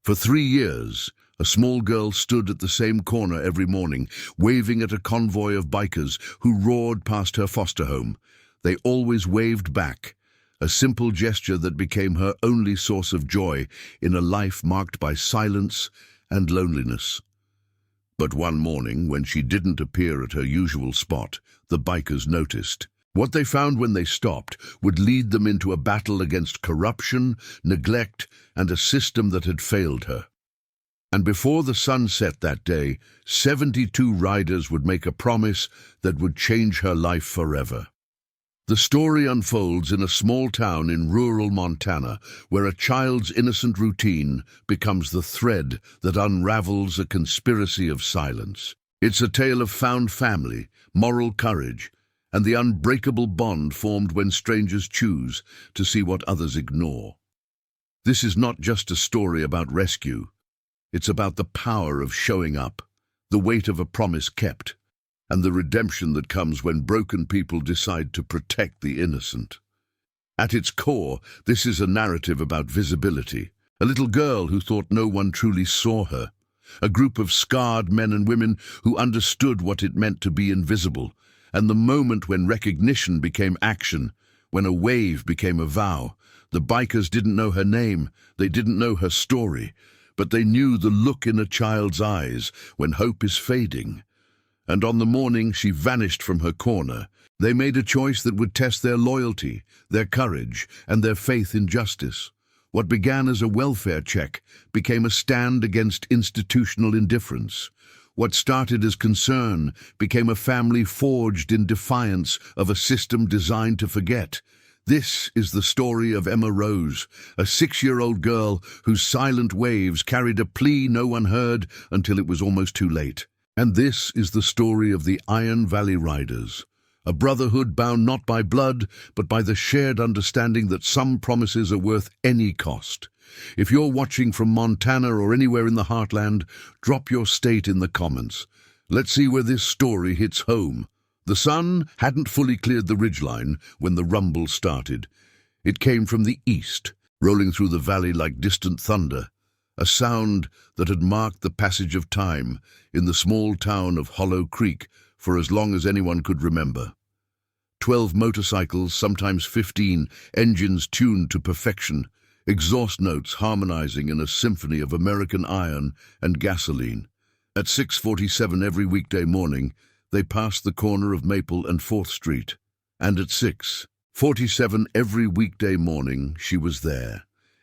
For 3 years, a small girl stood at the same corner every morning, waving at a convoy of bikers who roared past her foster home. They always waved back, a simple gesture that became her only source of joy in a life marked by silence and loneliness. But one morning, when she didn't appear at her usual spot, the bikers noticed. What they found when they stopped would lead them into a battle against corruption, neglect, and a system that had failed her. And before the sun set that day, 72 riders would make a promise that would change her life forever. The story unfolds in a small town in rural Montana, where a child's innocent routine becomes the thread that unravels a conspiracy of silence. It's a tale of found family, moral courage, and the unbreakable bond formed when strangers choose to see what others ignore. This is not just a story about rescue. It's about the power of showing up, the weight of a promise kept, and the redemption that comes when broken people decide to protect the innocent. At its core, this is a narrative about visibility. A little girl who thought no one truly saw her. A group of scarred men and women who understood what it meant to be invisible. And the moment when recognition became action, when a wave became a vow. The bikers didn't know her name, they didn't know her story, but they knew the look in a child's eyes when hope is fading. And on the morning she vanished from her corner, they made a choice that would test their loyalty, their courage, and their faith in justice. What began as a welfare check became a stand against institutional indifference. What started as concern became a family forged in defiance of a system designed to forget. This is the story of Emma Rose, a 6-year-old girl whose silent waves carried a plea no one heard until it was almost too late. And this is the story of the Iron Valley Riders, a brotherhood bound not by blood, but by the shared understanding that some promises are worth any cost. If you're watching from Montana or anywhere in the heartland, drop your state in the comments. Let's see where this story hits home. The sun hadn't fully cleared the ridgeline when the rumble started. It came from the east, rolling through the valley like distant thunder, a sound that had marked the passage of time in the small town of Hollow Creek for as long as anyone could remember. 12 motorcycles, sometimes 15, engines tuned to perfection, exhaust notes harmonizing in a symphony of American iron and gasoline. At 6:47 every weekday morning, they passed the corner of Maple and 4th Street. And at 6:47 every weekday morning, she was there.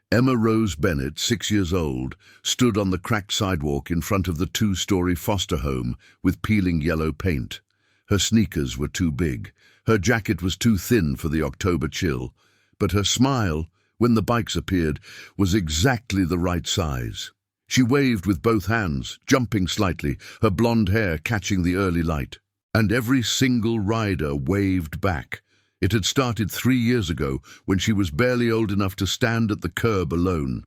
Emma Rose Bennett, 6 years old, stood on the cracked sidewalk in front of the 2-story foster home with peeling yellow paint. Her sneakers were too big. Her jacket was too thin for the October chill. But her smile, when the bikes appeared, was exactly the right size. She waved with both hands, jumping slightly, her blonde hair catching the early light. And every single rider waved back. It had started 3 years ago, when she was barely old enough to stand at the curb alone.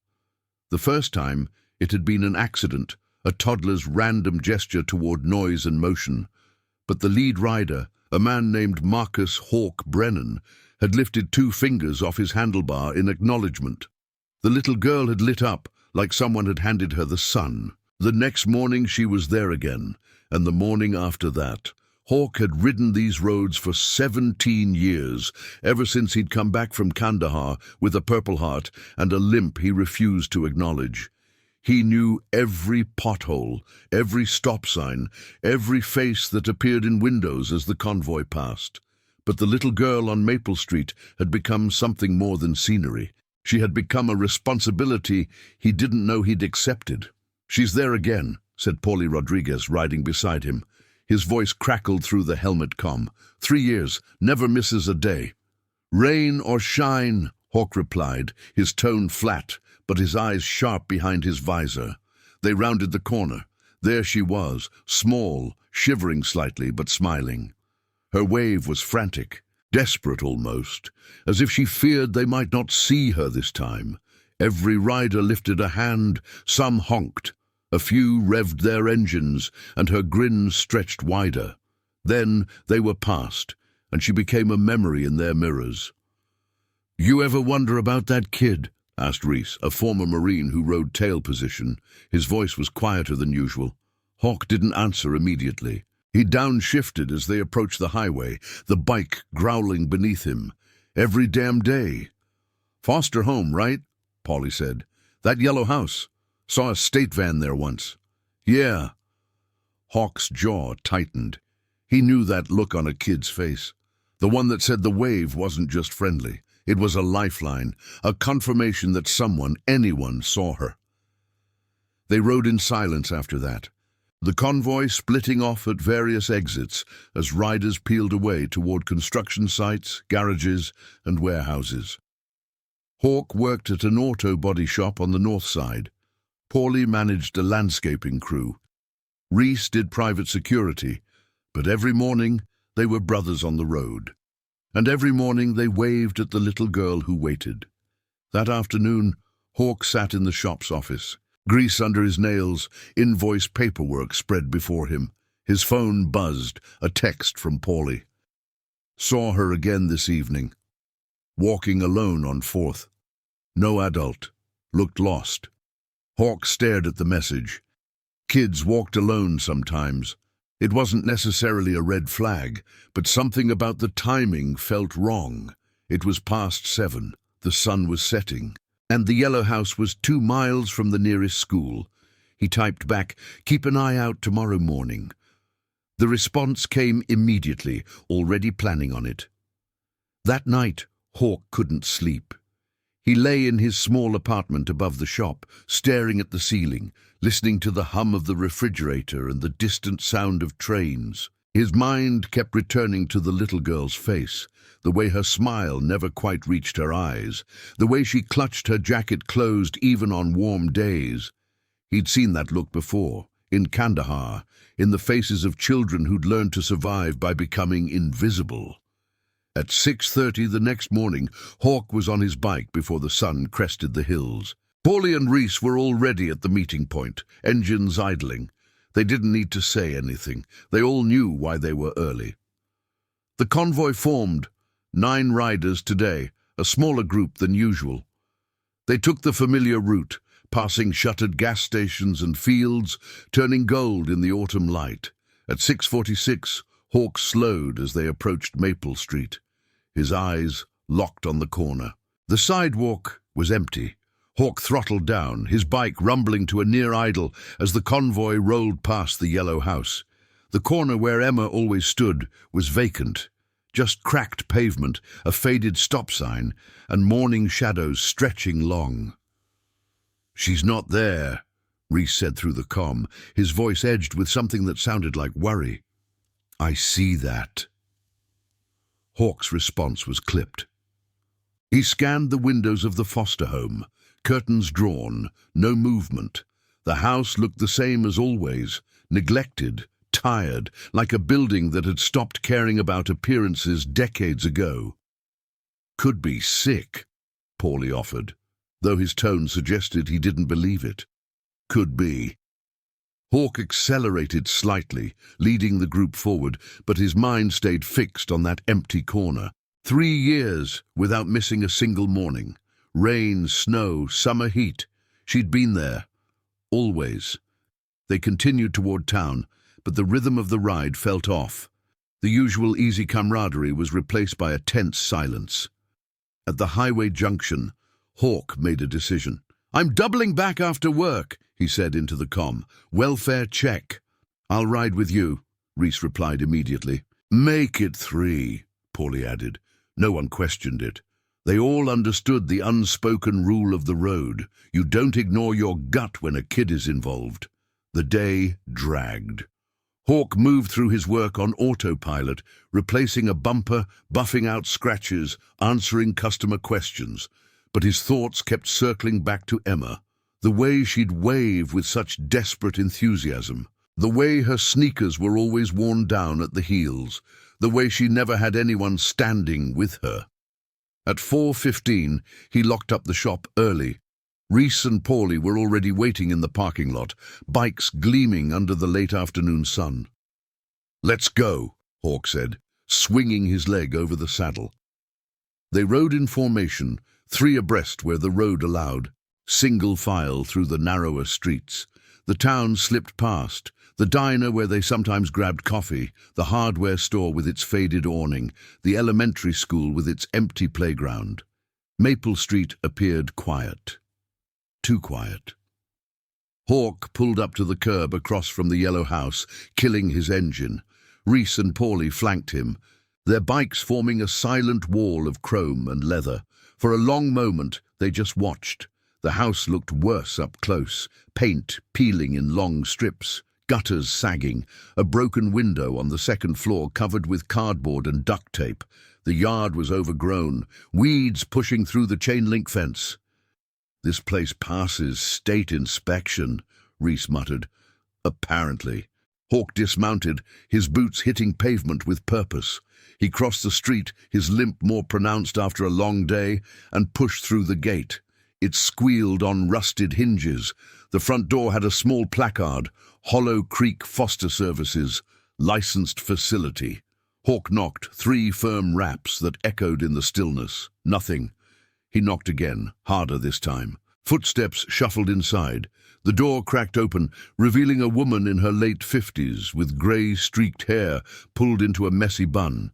The first time, it had been an accident, a toddler's random gesture toward noise and motion. But the lead rider, a man named Marcus Hawk Brennan, had lifted 2 fingers off his handlebar in acknowledgement. The little girl had lit up, like someone had handed her the sun. The next morning she was there again, and the morning after that. Hawk had ridden these roads for 17 years, ever since he'd come back from Kandahar with a Purple Heart and a limp he refused to acknowledge. He knew every pothole, every stop sign, every face that appeared in windows as the convoy passed. But the little girl on Maple Street had become something more than scenery. She had become a responsibility he didn't know he'd accepted. "She's there again," said Paulie Rodriguez, riding beside him. His voice crackled through the helmet comm. 3 years, never misses a day. "Rain or shine," Hawk replied, his tone flat, but his eyes sharp behind his visor. They rounded the corner. There she was, small, shivering slightly, but smiling. Her wave was frantic, desperate almost, as if she feared they might not see her this time. Every rider lifted a hand, some honked. A few revved their engines, and her grin stretched wider. Then they were past, and she became a memory in their mirrors. "You ever wonder about that kid?" asked Reese, a former Marine who rode tail position. His voice was quieter than usual. Hawk didn't answer immediately. He downshifted as they approached the highway, the bike growling beneath him. Every damn day. "Foster home, right?" Paulie said. "That yellow house. Saw a state van there once." "Yeah." Hawk's jaw tightened. He knew that look on a kid's face. The one that said the wave wasn't just friendly. It was a lifeline, a confirmation that someone, anyone, saw her. They rode in silence after that, the convoy splitting off at various exits as riders peeled away toward construction sites, garages, and warehouses. Hawk worked at an auto body shop on the north side. Paulie managed a landscaping crew. Reese did private security, but every morning they were brothers on the road. And every morning they waved at the little girl who waited. That afternoon, Hawk sat in the shop's office. Grease under his nails, invoice paperwork spread before him. His phone buzzed, a text from Paulie. Saw her again this evening. Walking alone on 4th. No adult. Looked lost. Hawk stared at the message. Kids walked alone sometimes. It wasn't necessarily a red flag, but something about the timing felt wrong. It was past 7. The sun was setting, and the yellow house was 2 miles from the nearest school. He typed back, "Keep an eye out tomorrow morning." The response came immediately, already planning on it. That night, Hawk couldn't sleep. He lay in his small apartment above the shop, staring at the ceiling, listening to the hum of the refrigerator and the distant sound of trains. His mind kept returning to the little girl's face, the way her smile never quite reached her eyes, the way she clutched her jacket closed even on warm days. He'd seen that look before, in Kandahar, in the faces of children who'd learned to survive by becoming invisible. At 6:30 the next morning, Hawk was on his bike before the sun crested the hills. Paulie and Reese were already at the meeting point, engines idling. They didn't need to say anything. They all knew why they were early. The convoy formed, 9 riders today, a smaller group than usual. They took the familiar route, passing shuttered gas stations and fields, turning gold in the autumn light. At 6:46, Hawk slowed as they approached Maple Street, his eyes locked on the corner. The sidewalk was empty. Hawk throttled down, his bike rumbling to a near idle as the convoy rolled past the yellow house. The corner where Emma always stood was vacant, just cracked pavement, a faded stop sign, and morning shadows stretching long. "She's not there," Reese said through the comm, his voice edged with something that sounded like worry. "I see that." Hawk's response was clipped. He scanned the windows of the foster home, curtains drawn, no movement. The house looked the same as always, neglected, tired, like a building that had stopped caring about appearances decades ago. "Could be sick," Paulie offered, though his tone suggested he didn't believe it. "Could be." Hawk accelerated slightly, leading the group forward, but his mind stayed fixed on that empty corner. 3 years without missing a single morning. Rain, snow, summer heat. She'd been there. Always. They continued toward town, but the rhythm of the ride felt off. The usual easy camaraderie was replaced by a tense silence. At the highway junction, Hawk made a decision. "I'm doubling back after work," he said into the comm. "Welfare check." "I'll ride with you," Reese replied immediately. "Make it 3, Paulie added. No one questioned it. They all understood the unspoken rule of the road. You don't ignore your gut when a kid is involved. The day dragged. Hawk moved through his work on autopilot, replacing a bumper, buffing out scratches, answering customer questions. But his thoughts kept circling back to Emma. The way she'd wave with such desperate enthusiasm. The way her sneakers were always worn down at the heels. The way she never had anyone standing with her. At 4:15, he locked up the shop early. Reese and Paulie were already waiting in the parking lot, bikes gleaming under the late afternoon sun. "Let's go," Hawk said, swinging his leg over the saddle. They rode in formation, three abreast where the road allowed, single file through the narrower streets. The town slipped past, the diner where they sometimes grabbed coffee, the hardware store with its faded awning, the elementary school with its empty playground. Maple Street appeared quiet. Too quiet. Hawk pulled up to the curb across from the yellow house, killing his engine. Reese and Paulie flanked him, their bikes forming a silent wall of chrome and leather. For a long moment, they just watched. The house looked worse up close, paint peeling in long strips, gutters sagging, a broken window on the second floor covered with cardboard and duct tape. The yard was overgrown, weeds pushing through the chain-link fence. "This place passes state inspection," Reese muttered. "Apparently." Hawk dismounted, his boots hitting pavement with purpose. He crossed the street, his limp more pronounced after a long day, and pushed through the gate. It squealed on rusted hinges. The front door had a small placard, Hollow Creek Foster Services, licensed facility. Hawk knocked, three firm raps that echoed in the stillness. Nothing. He knocked again, harder this time. Footsteps shuffled inside. The door cracked open, revealing a woman in her late 50s with grey-streaked hair pulled into a messy bun.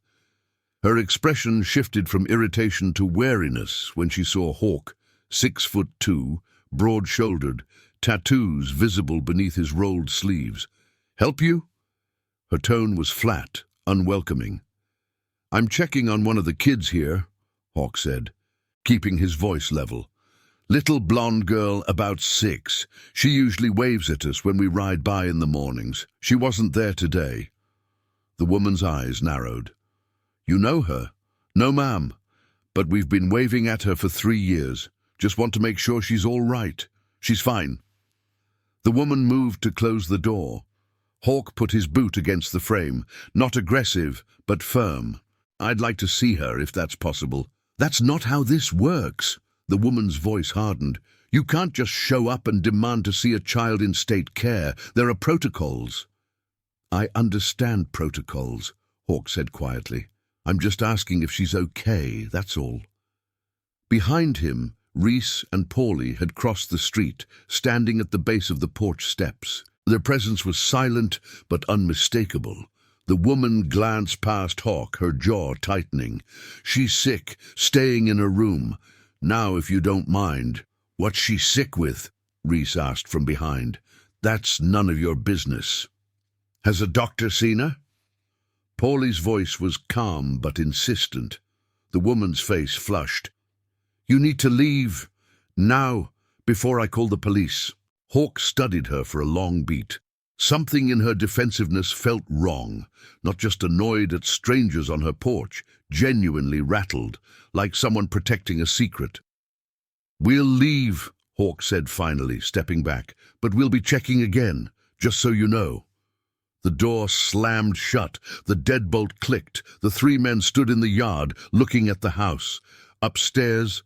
Her expression shifted from irritation to wariness when she saw Hawk, 6'2", broad-shouldered, tattoos visible beneath his rolled sleeves. "Help you?" Her tone was flat, unwelcoming. "I'm checking on one of the kids here," Hawk said, keeping his voice level. "Little blonde girl about 6. She usually waves at us when we ride by in the mornings. She wasn't there today." The woman's eyes narrowed. "You know her?" "No, ma'am. But we've been waving at her for 3 years. Just want to make sure she's all right. She's fine." The woman moved to close the door. Hawk put his boot against the frame, not aggressive, but firm. "I'd like to see her, if that's possible." "That's not how this works." The woman's voice hardened. "You can't just show up and demand to see a child in state care. There are protocols." "I understand protocols," Hawk said quietly. "I'm just asking if she's okay, that's all." Behind him, Reese and Paulie had crossed the street, standing at the base of the porch steps. Their presence was silent but unmistakable. The woman glanced past Hawk, her jaw tightening. "She's sick, staying in her room. Now, if you don't mind." "What's she sick with?" Reese asked from behind. "That's none of your business." "Has a doctor seen her?" Paulie's voice was calm but insistent. The woman's face flushed. "You need to leave. Now, before I call the police." Hawk studied her for a long beat. Something in her defensiveness felt wrong, not just annoyed at strangers on her porch, genuinely rattled, like someone protecting a secret. "We'll leave," Hawk said finally, stepping back, "but we'll be checking again, just so you know." The door slammed shut, the deadbolt clicked, the three men stood in the yard, looking at the house. Upstairs,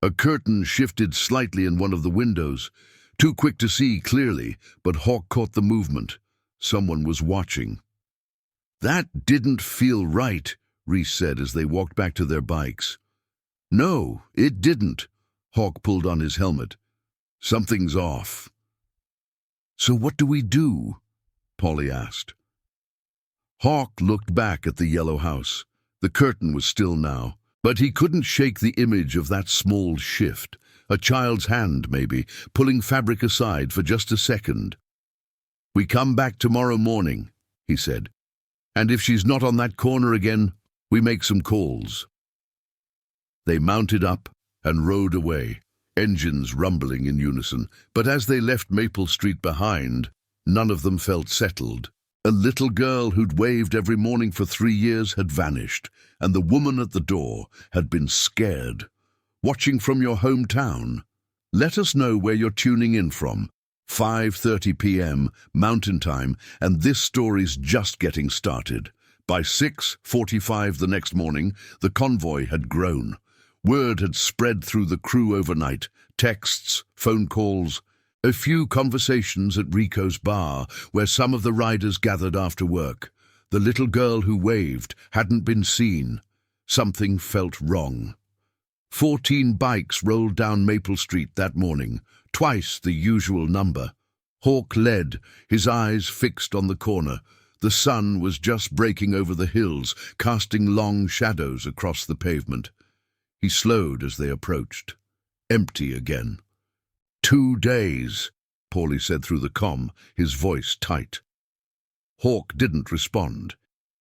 a curtain shifted slightly in one of the windows. Too quick to see clearly, but Hawk caught the movement. Someone was watching. "That didn't feel right," Reese said as they walked back to their bikes. "No, it didn't." Hawk pulled on his helmet. "Something's off." "So what do we do?" Paulie asked. Hawk looked back at the yellow house. The curtain was still now, but he couldn't shake the image of that small shift. A child's hand, maybe, pulling fabric aside for just a second. "We come back tomorrow morning," he said. "And if she's not on that corner again, we make some calls." They mounted up and rode away, engines rumbling in unison. But as they left Maple Street behind, none of them felt settled. A little girl who'd waved every morning for 3 years had vanished, and the woman at the door had been scared. Watching from your hometown? Let us know where you're tuning in from. 5:30 p.m. Mountain Time, and this story's just getting started. By 6:45 the next morning, the convoy had grown. Word had spread through the crew overnight. Texts, phone calls, a few conversations at Rico's bar, where some of the riders gathered after work. The little girl who waved hadn't been seen. Something felt wrong. 14 bikes rolled down Maple Street that morning, twice the usual number. Hawk led, his eyes fixed on the corner. The sun was just breaking over the hills, casting long shadows across the pavement. He slowed as they approached. Empty again. 2 days, Paulie said through the comm, his voice tight. Hawk didn't respond.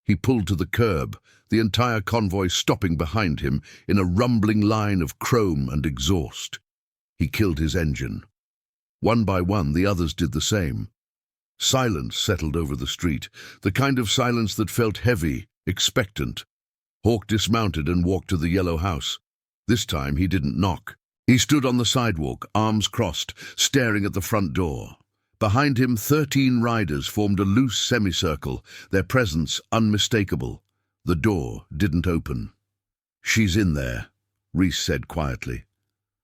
He pulled to the curb, the entire convoy stopping behind him in a rumbling line of chrome and exhaust. He killed his engine. One by one, the others did the same. Silence settled over the street, the kind of silence that felt heavy, expectant. Hawk dismounted and walked to the yellow house. This time he didn't knock. He stood on the sidewalk, arms crossed, staring at the front door. Behind him, 13 riders formed a loose semicircle, their presence unmistakable. The door didn't open. "She's in there," Reese said quietly.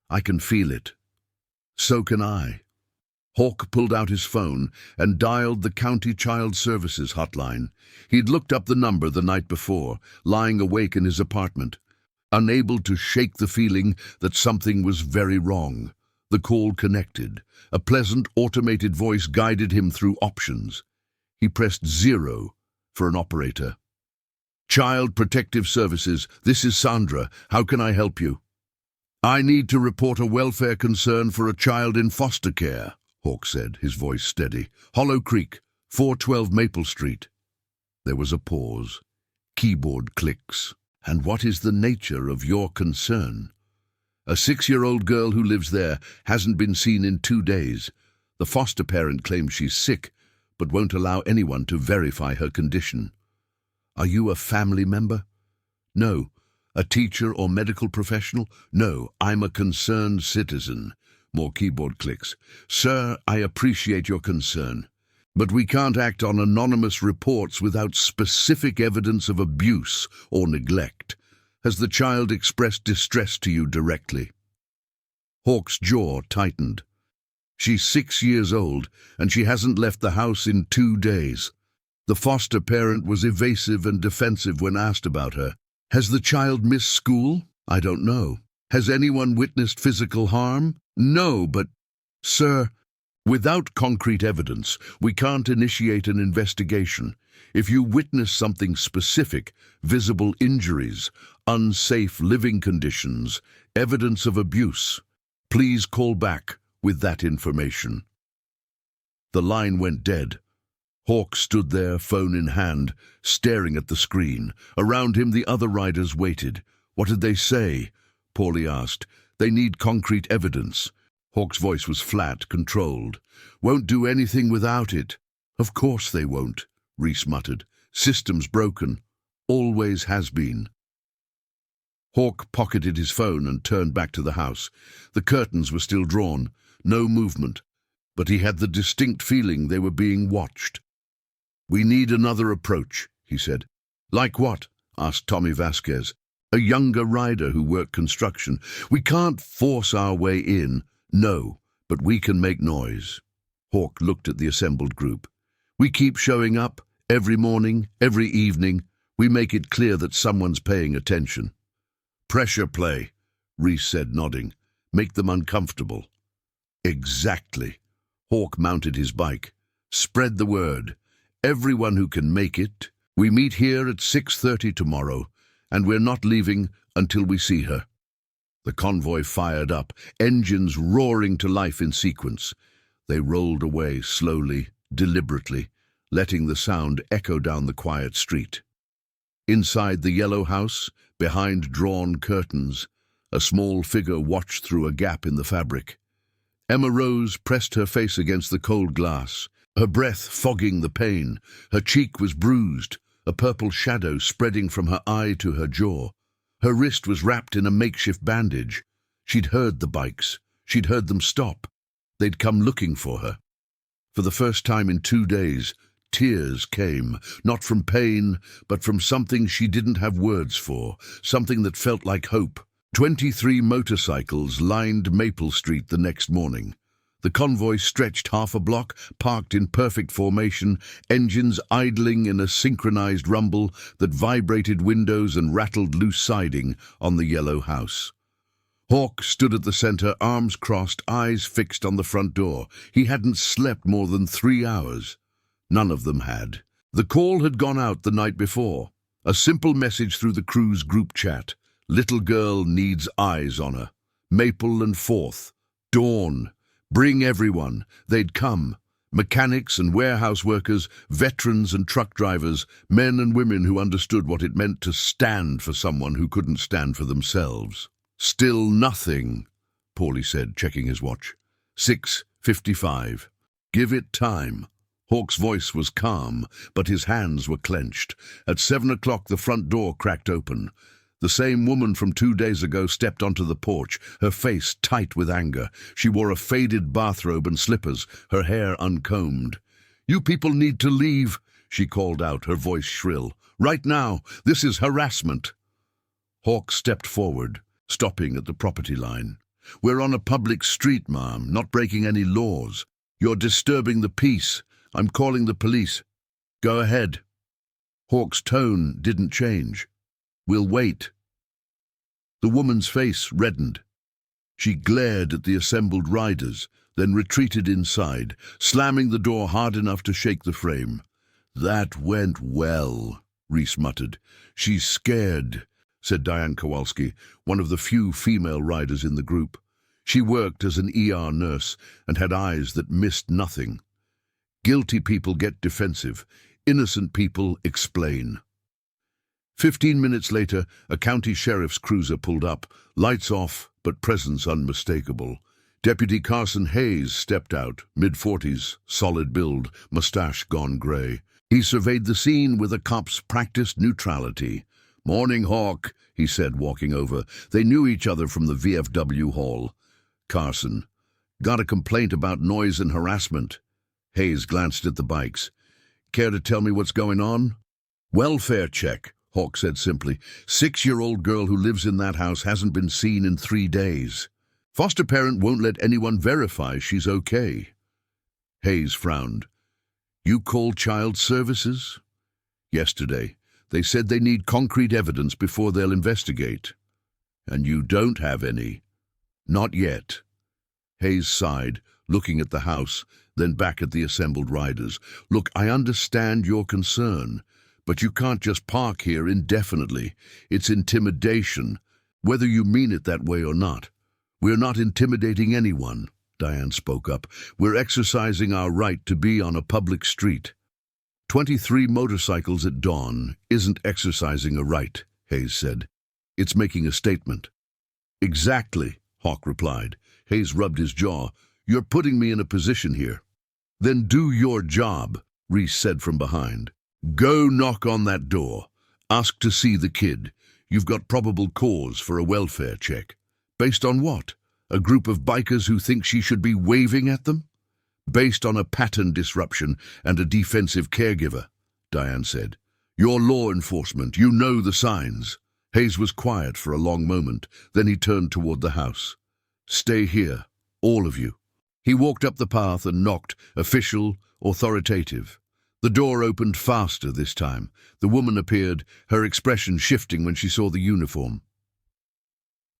"I can feel it." "So can I." Hawk pulled out his phone and dialed the County Child Services hotline. He'd looked up the number the night before, lying awake in his apartment, unable to shake the feeling that something was very wrong. The call connected. A pleasant, automated voice guided him through options. He pressed 0 for an operator. "Child Protective Services, this is Sandra. How can I help you?" "I need to report a welfare concern for a child in foster care," Hawk said, his voice steady. "Hollow Creek, 412 Maple Street." There was a pause. Keyboard clicks. "And what is the nature of your concern?" "A 6-year-old girl who lives there hasn't been seen in 2 days. The foster parent claims she's sick, but won't allow anyone to verify her condition." "Are you a family member?" "No." "A teacher or medical professional?" "No, I'm a concerned citizen." More keyboard clicks. "Sir, I appreciate your concern, but we can't act on anonymous reports without specific evidence of abuse or neglect. Has the child expressed distress to you directly?" Hawk's jaw tightened. "She's 6 years old, and she hasn't left the house in 2 days. The foster parent was evasive and defensive when asked about her. Has the child missed school? I don't know. Has anyone witnessed physical harm? No, but, sir, without concrete evidence, we can't initiate an investigation. If you witness something specific, visible injuries, unsafe living conditions, evidence of abuse, please call back with that information." The line went dead. Hawk stood there, phone in hand, staring at the screen. Around him, the other riders waited. "What did they say?" Paulie asked. "They need concrete evidence." Hawk's voice was flat, controlled. "Won't do anything without it." "Of course they won't," Reese muttered. "System's broken. Always has been." Hawk pocketed his phone and turned back to the house. The curtains were still drawn, no movement, but he had the distinct feeling they were being watched. "We need another approach," he said. "Like what?" asked Tommy Vasquez, a younger rider who worked construction. "We can't force our way in." "No, but we can make noise." Hawk looked at the assembled group. "We keep showing up, every morning, every evening. We make it clear that someone's paying attention." "Pressure play," Reese said, nodding. "Make them uncomfortable." "Exactly." Hawk mounted his bike. "Spread the word. Everyone who can make it. We meet here at 6:30 tomorrow, and we're not leaving until we see her." The convoy fired up, engines roaring to life in sequence. They rolled away slowly, deliberately, letting the sound echo down the quiet street. Inside the yellow house, behind drawn curtains, a small figure watched through a gap in the fabric. Emma Rose pressed her face against the cold glass, her breath fogging the pain. Her cheek was bruised, a purple shadow spreading from her eye to her jaw. Her wrist was wrapped in a makeshift bandage. She'd heard the bikes. She'd heard them stop. They'd come looking for her. For the first time in 2 days, tears came, not from pain, but from something she didn't have words for, something that felt like hope. 23 motorcycles lined Maple Street the next morning. The convoy stretched half a block, parked in perfect formation, engines idling in a synchronized rumble that vibrated windows and rattled loose siding on the yellow house. Hawk stood at the center, arms crossed, eyes fixed on the front door. He hadn't slept more than 3 hours. None of them had. The call had gone out the night before. A simple message through the crew's group chat. Little girl needs eyes on her. Maple and Fourth. Dawn. Bring everyone. They'd come. Mechanics and warehouse workers, veterans and truck drivers, men and women who understood what it meant to stand for someone who couldn't stand for themselves. Still nothing, Paulie said, checking his watch. 6:55. Give it time. Hawk's voice was calm, but his hands were clenched. At 7 o'clock, the front door cracked open. The same woman from 2 days ago stepped onto the porch, her face tight with anger. She wore a faded bathrobe and slippers, her hair uncombed. "You people need to leave," she called out, her voice shrill. "Right now. This is harassment." Hawk stepped forward, stopping at the property line. "We're on a public street, ma'am, not breaking any laws. You're disturbing the peace. I'm calling the police." "Go ahead." Hawk's tone didn't change. "We'll wait." The woman's face reddened. She glared at the assembled riders, then retreated inside, slamming the door hard enough to shake the frame. "That went well," Reese muttered. "She's scared," said Diane Kowalski, one of the few female riders in the group. She worked as an ER nurse and had eyes that missed nothing. Guilty people get defensive. Innocent people explain. 15 minutes later, a county sheriff's cruiser pulled up, lights off, but presence unmistakable. Deputy Carson Hayes stepped out, mid-40s, solid build, mustache gone grey. He surveyed the scene with a cop's practiced neutrality. "Morning, Hawk," he said, walking over. They knew each other from the VFW hall. Carson. "Got a complaint about noise and harassment." Hayes glanced at the bikes. "Care to tell me what's going on?" "Welfare check," Hawk said simply. 6-year-old girl who lives in that house hasn't been seen in 3 days. Foster parent won't let anyone verify she's okay." Hayes frowned. "You called child services?" "Yesterday. They said they need concrete evidence before they'll investigate." "And you don't have any?" "Not yet." Hayes sighed, looking at the house, then back at the assembled riders. "Look, I understand your concern, but you can't just park here indefinitely. It's intimidation, whether you mean it that way or not." "We're not intimidating anyone," Diane spoke up. "We're exercising our right to be on a public street." 23 motorcycles at dawn isn't exercising a right, Hayes said. "It's making a statement." "Exactly," Hawk replied. Hayes rubbed his jaw. "You're putting me in a position here." "Then do your job," Reese said from behind. "Go knock on that door. Ask to see the kid. You've got probable cause for a welfare check." "Based on what? A group of bikers who think she should be waving at them?" "Based on a pattern disruption and a defensive caregiver," Diane said. "You're law enforcement. You know the signs." Hayes was quiet for a long moment. Then he turned toward the house. "Stay here, all of you." He walked up the path and knocked, official, authoritative. The door opened faster this time. The woman appeared, her expression shifting when she saw the uniform.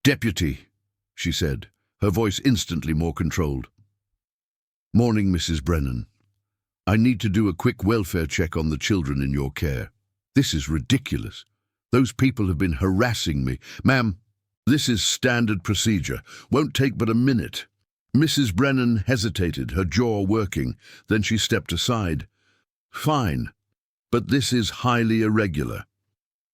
"Deputy," she said, her voice instantly more controlled. "Morning, Mrs. Brennan. I need to do a quick welfare check on the children in your care. This is ridiculous. Those people have been harassing me. Ma'am, this is standard procedure. Won't take but a minute." Mrs. Brennan hesitated, her jaw working. Then she stepped aside. "Fine, but this is highly irregular."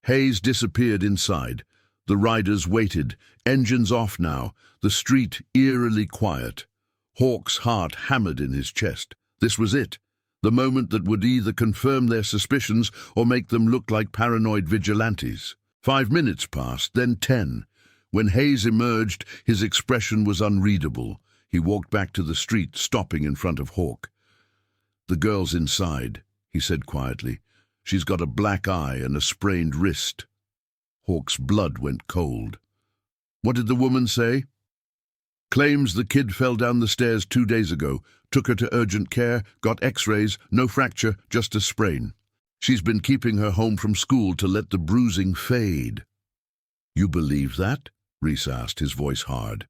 Hayes disappeared inside. The riders waited, engines off now, the street eerily quiet. Hawk's heart hammered in his chest. This was it, the moment that would either confirm their suspicions or make them look like paranoid vigilantes. 5 minutes passed, then 10. When Hayes emerged, his expression was unreadable. He walked back to the street, stopping in front of Hawk. "The girl's inside," he said quietly. "She's got a black eye and a sprained wrist." Hawk's blood went cold. "What did the woman say?" "Claims the kid fell down the stairs 2 days ago, took her to urgent care, got x-rays, no fracture, just a sprain. She's been keeping her home from school to let the bruising fade." "You believe that?" Reese asked, his voice hard.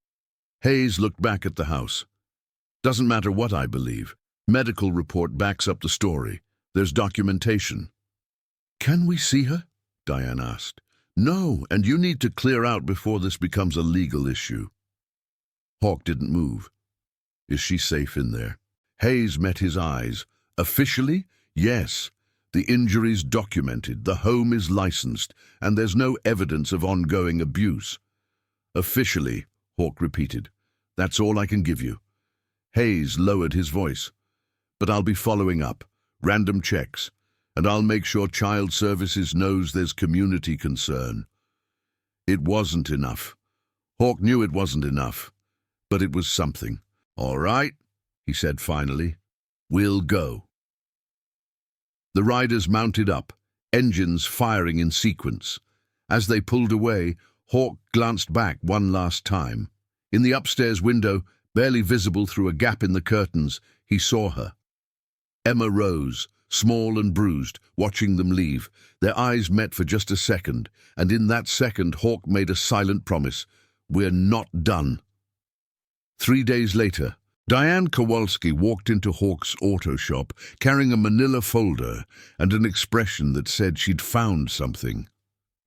Hayes looked back at the house. Doesn't matter what I believe. Medical report backs up the story. There's documentation. Can we see her? Diane asked. No, and you need to clear out before this becomes a legal issue. Hawk didn't move. Is she safe in there? Hayes met his eyes. Officially? Yes. The injury's documented, the home is licensed, and there's no evidence of ongoing abuse. Officially, Hawk repeated. That's all I can give you. Hayes lowered his voice. But I'll be following up. Random checks. And I'll make sure Child Services knows there's community concern. It wasn't enough. Hawk knew it wasn't enough. But it was something. All right, he said finally. We'll go. The riders mounted up, engines firing in sequence. As they pulled away, Hawk glanced back one last time. In the upstairs window, barely visible through a gap in the curtains, he saw her. Emma rose, small and bruised, watching them leave. Their eyes met for just a second, and in that second Hawk made a silent promise. We're not done. 3 days later, Diane Kowalski walked into Hawk's auto shop, carrying a manila folder and an expression that said she'd found something.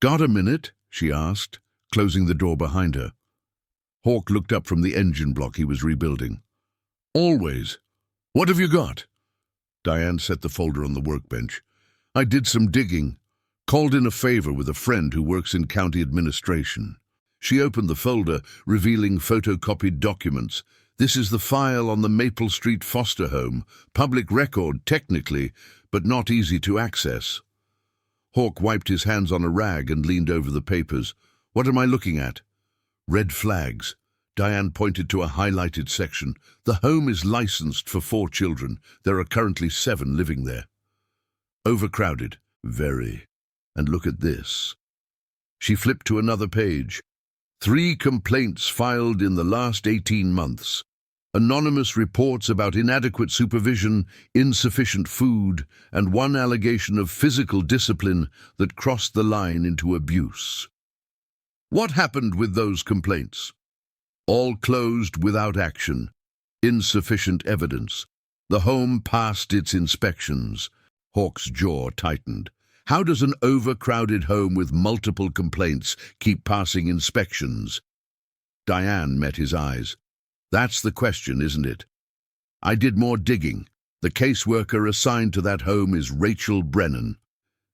Got a minute? She asked, closing the door behind her. Hawk looked up from the engine block he was rebuilding. Always. What have you got? Diane set the folder on the workbench. I did some digging. Called in a favor with a friend who works in county administration. She opened the folder, revealing photocopied documents. This is the file on the Maple Street foster home. Public record, technically, but not easy to access. Hawk wiped his hands on a rag and leaned over the papers. What am I looking at? Red flags. Diane pointed to a highlighted section. The home is licensed for 4 children. There are currently 7 living there. Overcrowded. Very. And look at this. She flipped to another page. 3 complaints filed in the last 18 months. Anonymous reports about inadequate supervision, insufficient food, and 1 allegation of physical discipline that crossed the line into abuse. What happened with those complaints? All closed without action. Insufficient evidence. The home passed its inspections. Hawk's jaw tightened. How does an overcrowded home with multiple complaints keep passing inspections? Diane met his eyes. That's the question, isn't it? I did more digging. The caseworker assigned to that home is Rachel Brennan.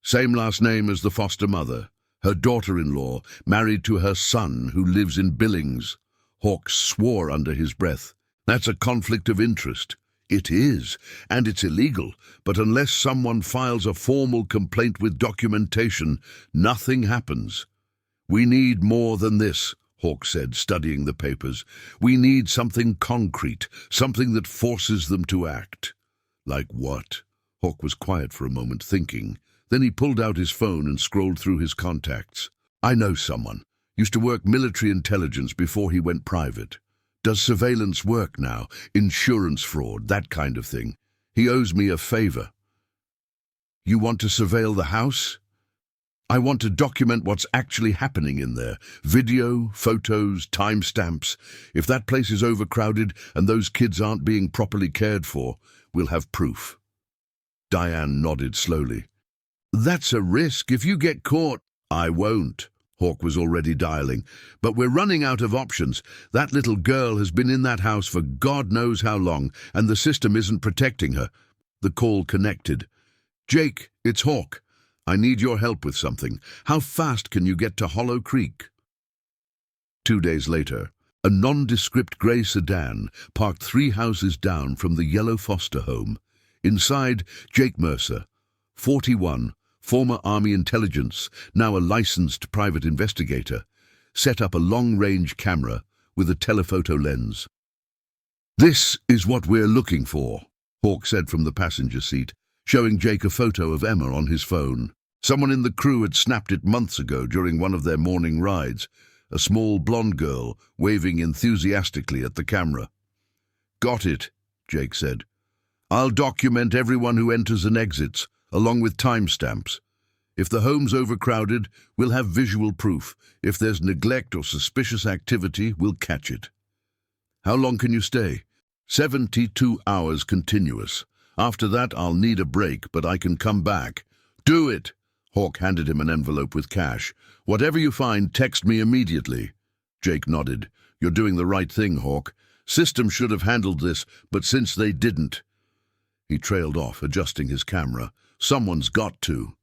Same last name as the foster mother. Her daughter-in-law, married to her son who lives in Billings. Hawk swore under his breath. That's a conflict of interest. It is, and it's illegal, but unless someone files a formal complaint with documentation, nothing happens. We need more than this, Hawk said, studying the papers. We need something concrete, something that forces them to act. Like what? Hawk was quiet for a moment, thinking. Then he pulled out his phone and scrolled through his contacts. I know someone. Used to work military intelligence before he went private. Does surveillance work now? Insurance fraud, that kind of thing. He owes me a favor. You want to surveil the house? I want to document what's actually happening in there. Video, photos, timestamps. If that place is overcrowded and those kids aren't being properly cared for, we'll have proof. Diane nodded slowly. That's a risk. If you get caught, I won't. Hawk was already dialing. But we're running out of options. That little girl has been in that house for God knows how long, and the system isn't protecting her. The call connected. Jake, it's Hawk. I need your help with something. How fast can you get to Hollow Creek? 2 days later, a nondescript grey sedan parked 3 houses down from the yellow foster home. Inside, Jake Mercer, 41, former Army intelligence, now a licensed private investigator, set up a long-range camera with a telephoto lens. This is what we're looking for, Hawk said from the passenger seat, showing Jake a photo of Emma on his phone. Someone in the crew had snapped it months ago during one of their morning rides, a small blonde girl waving enthusiastically at the camera. Got it, Jake said. I'll document everyone who enters and exits, along with timestamps. If the home's overcrowded, we'll have visual proof. If there's neglect or suspicious activity, we'll catch it. How long can you stay? 72 hours continuous. After that, I'll need a break, but I can come back. Do it! Hawk handed him an envelope with cash. Whatever you find, text me immediately. Jake nodded. You're doing the right thing, Hawk. System should have handled this, but since they didn't. He trailed off, adjusting his camera. Someone's got to.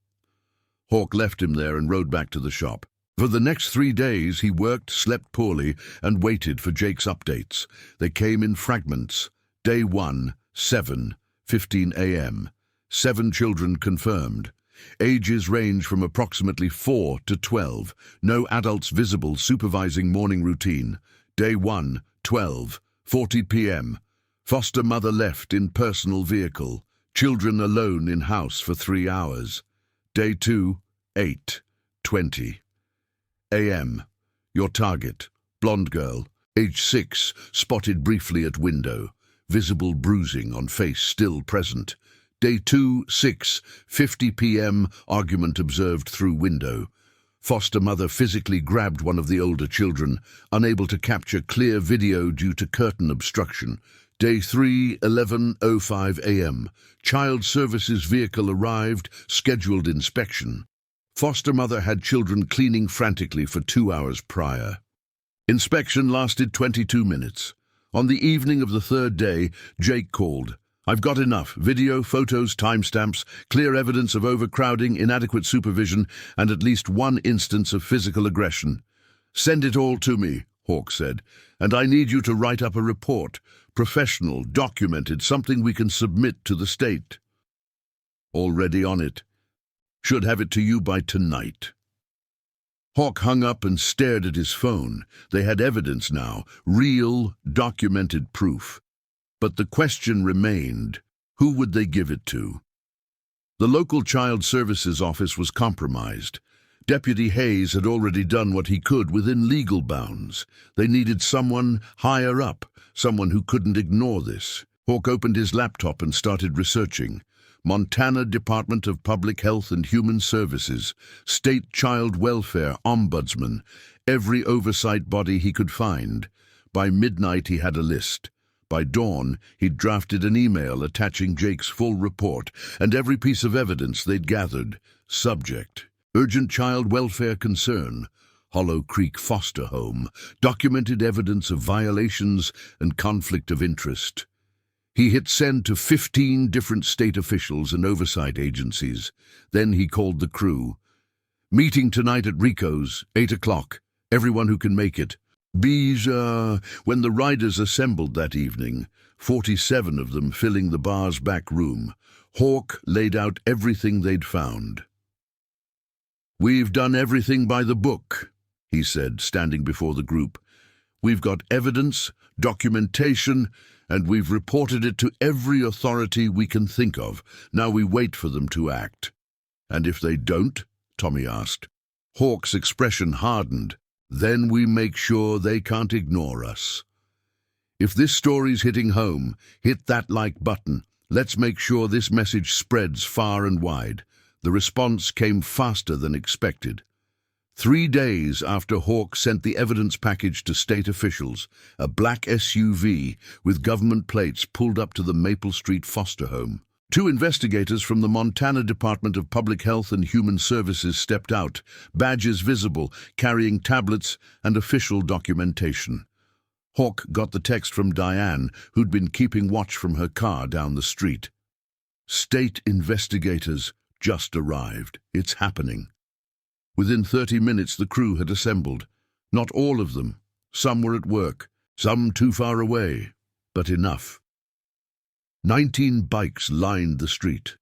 Hawk left him there and rode back to the shop. For the next 3 days, he worked, slept poorly, and waited for Jake's updates. They came in fragments. Day 1, 7:15 a.m. 7 children confirmed. Ages range from approximately 4 to 12. No adults visible supervising morning routine. Day 1, 12:40 p.m. Foster mother left in personal vehicle. Children alone in house for 3 hours. Day 2, 8:20 a.m. Your target, blonde girl, age 6, spotted briefly at window. Visible bruising on face still present. Day 2, 6:50 p.m. Argument observed through window. Foster mother physically grabbed one of the older children, unable to capture clear video due to curtain obstruction. Day 3, 11:05 a.m. Child services vehicle arrived, scheduled inspection. Foster mother had children cleaning frantically for 2 hours prior. Inspection lasted 22 minutes. On the evening of the 3rd day, Jake called. I've got enough. Video, photos, timestamps, clear evidence of overcrowding, inadequate supervision, and at least one instance of physical aggression. Send it all to me, Hawk said, and I need you to write up a report. Professional, documented, something we can submit to the state. Already on it. Should have it to you by tonight. Hawk hung up and stared at his phone. They had evidence now, real, documented proof. But the question remained, who would they give it to? The local child services office was compromised. Deputy Hayes had already done what he could within legal bounds. They needed someone higher up, someone who couldn't ignore this. Hawk opened his laptop and started researching. Montana Department of Public Health and Human Services, State Child Welfare Ombudsman, every oversight body he could find. By midnight he had a list. By dawn, he'd drafted an email attaching Jake's full report and every piece of evidence they'd gathered. Subject: urgent child welfare concern. Hollow Creek Foster Home. Documented evidence of violations and conflict of interest. He hit send to 15 different state officials and oversight agencies. Then he called the crew. Meeting tonight at Rico's, 8 o'clock. Everyone who can make it. When the riders assembled that evening, 47 of them filling the bar's back room, Hawk laid out everything they'd found. We've done everything by the book, he said, standing before the group. We've got evidence, documentation, and we've reported it to every authority we can think of. Now we wait for them to act. And if they don't? Tommy asked. Hawk's expression hardened. Then we make sure they can't ignore us. If this story's hitting home, hit that like button. Let's make sure this message spreads far and wide. The response came faster than expected. 3 days after Hawk sent the evidence package to state officials, a black SUV with government plates pulled up to the Maple Street foster home. 2 investigators from the Montana Department of Public Health and Human Services stepped out, badges visible, carrying tablets and official documentation. Hawk got the text from Diane, who'd been keeping watch from her car down the street. State investigators just arrived. It's happening. Within 30 minutes the crew had assembled. Not all of them. Some were at work, some too far away, but enough. 19 bikes lined the street,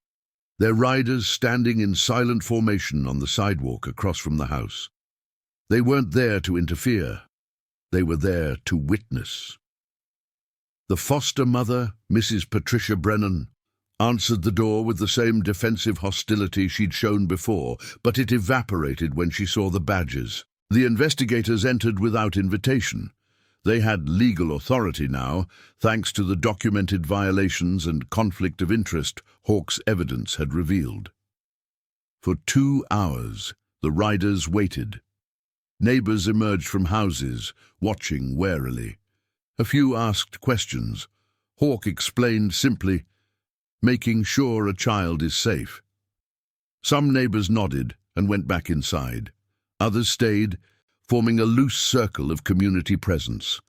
their riders standing in silent formation on the sidewalk across from the house. They weren't there to interfere. They were there to witness. The foster mother, Mrs. Patricia Brennan, answered the door with the same defensive hostility she'd shown before, but it evaporated when she saw the badges. The investigators entered without invitation. They had legal authority now, thanks to the documented violations and conflict of interest Hawk's evidence had revealed. For 2 hours, the riders waited. Neighbors emerged from houses, watching warily. A few asked questions. Hawk explained simply, making sure a child is safe. Some neighbors nodded and went back inside. Others stayed, forming a loose circle of community presence.